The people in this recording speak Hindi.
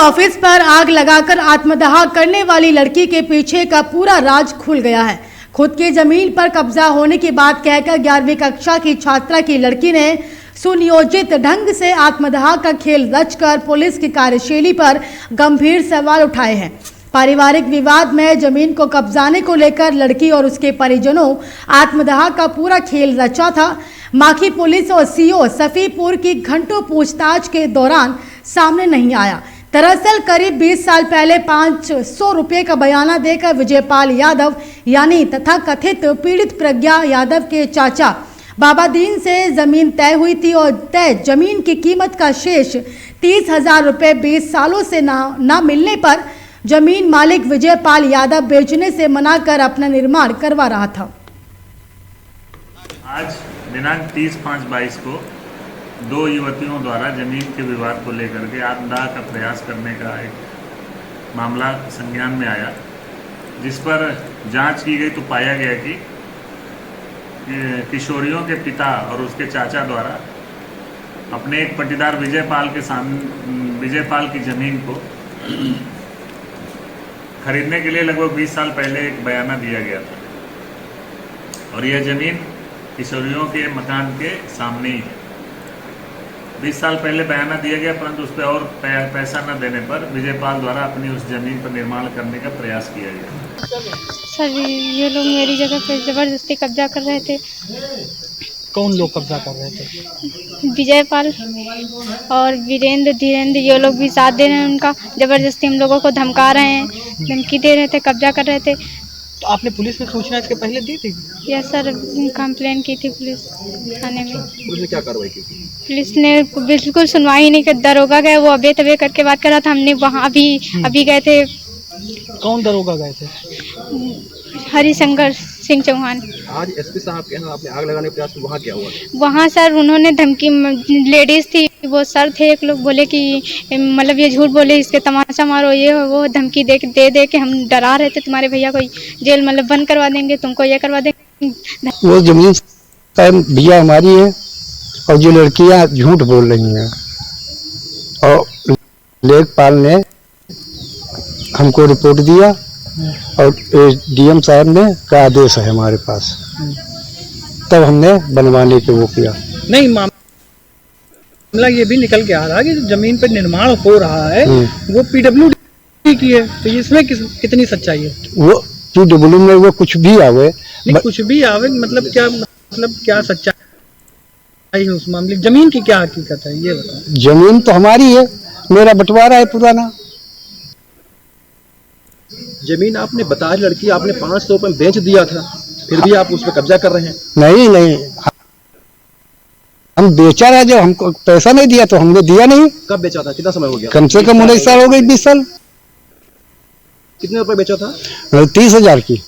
ऑफिस पर आग लगाकर आत्मदाह करने वाली लड़की के पीछे का पूरा राज खुल गया है। खुद की जमीन पर कब्जा होने की बात कहकर 11वीं कक्षा की छात्रा की लड़की ने सुनियोजित ढंग से आत्मदाह का खेल रचकर पुलिस की कार्यशैली पर गंभीर सवाल उठाए हैं। पारिवारिक विवाद में जमीन को कब्जाने को लेकर लड़की और उसके परिजनों आत्मदाह का पूरा खेल रचा था। माखी पुलिस और सीओ सफीपुर की घंटों पूछताछ के दौरान सामने नहीं आया। दरअसल करीब 20 साल पहले 500 रुपये का बयाना देकर विजयपाल यादव यानी तथा कथित पीड़ित प्रज्ञा यादव के चाचा बाबादीन से जमीन तय हुई थी और तय जमीन की कीमत का शेष 30,000 रुपये 20 सालों से ना मिलने पर जमीन मालिक विजयपाल यादव बेचने से मना कर अपना निर्माण करवा रहा था। आज दिनांक 30/5/22 को दो युवतियों द्वारा जमीन के विवाद को लेकर के आत्मदाह का प्रयास करने का एक मामला संज्ञान में आया, जिस पर जांच की गई तो पाया गया कि किशोरियों के पिता और उसके चाचा द्वारा अपने एक पट्टीदार विजयपाल के सामने विजयपाल की जमीन को खरीदने के लिए लगभग 20 साल पहले एक बयाना दिया गया था और यह जमीन किशोरियों के मकान के सामने ही है। 20 साल पहले बयाना दिया गया, परंतु उस पर और पैसा न देने पर विजयपाल द्वारा अपनी उस जमीन पर निर्माण करने का प्रयास किया गया। सर ये लोग मेरी जगह पे जबरदस्ती कब्जा कर रहे थे। कौन लोग कब्जा कर रहे थे? विजयपाल और वीरेंद्र धीरेंद्र ये लोग भी साथ दे रहे हैं उनका। जबरदस्ती हम लोगों को धमका रहे हैं, धमकी दे रहे थे, कब्जा कर रहे थे। तो आपने पुलिस में सूचना इसके पहले दी थी? यस सर, कंप्लेन की थी पुलिस थाने में। पुलिस ने क्या कार्रवाई की? पुलिस ने बिल्कुल सुनवाई नहीं कर, दरोगा गए, वो अबे तबे करके बात कर रहा था। हमने वहाँ अभी गए थे। कौन दरोगा गए थे? हरिशंकर सिंह चौहान। आज एसपी साहब के यहाँ आपने आग लगाने का प्रयास किया, वहाँ क्या हुआ? वहाँ सर उन्होंने धमकी, लेडीज थी, वो सर थे एक लोग, बोले कि मतलब ये झूठ बोले, इसके तमाचा मारो, ये वो धमकी दे के हम डरा रहे थे, तुम्हारे भैया को जेल मतलब बंद करवा देंगे, तुमको ये करवा देंगे। वो जमीन भैया हमारी है और जो लड़कियाँ झूठ बोल रही हैं और लेखपाल ने हमको रिपोर्ट दिया और डीएम साहब ने का आदेश है हमारे पास, तब हमने बनवाने के वो किया। नहीं, मामला ये भी निकल के आ रहा है कि जमीन पर निर्माण हो रहा है वो पीडब्ल्यूडी की है, तो इसमें कितनी सच्चाई है? वो पीडब्ल्यू में वो कुछ भी आवे, कुछ भी आवे मतलब क्या सच्चाई है उस मामले? जमीन की क्या हकीकत है ये बताओ। जमीन तो हमारी है, मेरा बंटवारा है पुराना। जमीन आपने बताया लड़की आपने 500 रुपये में बेच दिया था, फिर भी आप उस पर कब्जा कर रहे हैं? नहीं, हम बेचा रहा, जब हमको पैसा नहीं दिया तो हमने दिया नहीं। कब बेचा था? कितना समय हो गया? कम से कम 19 साल हो गई, 20 साल। कितने रुपए बेचा था? 30,000 की।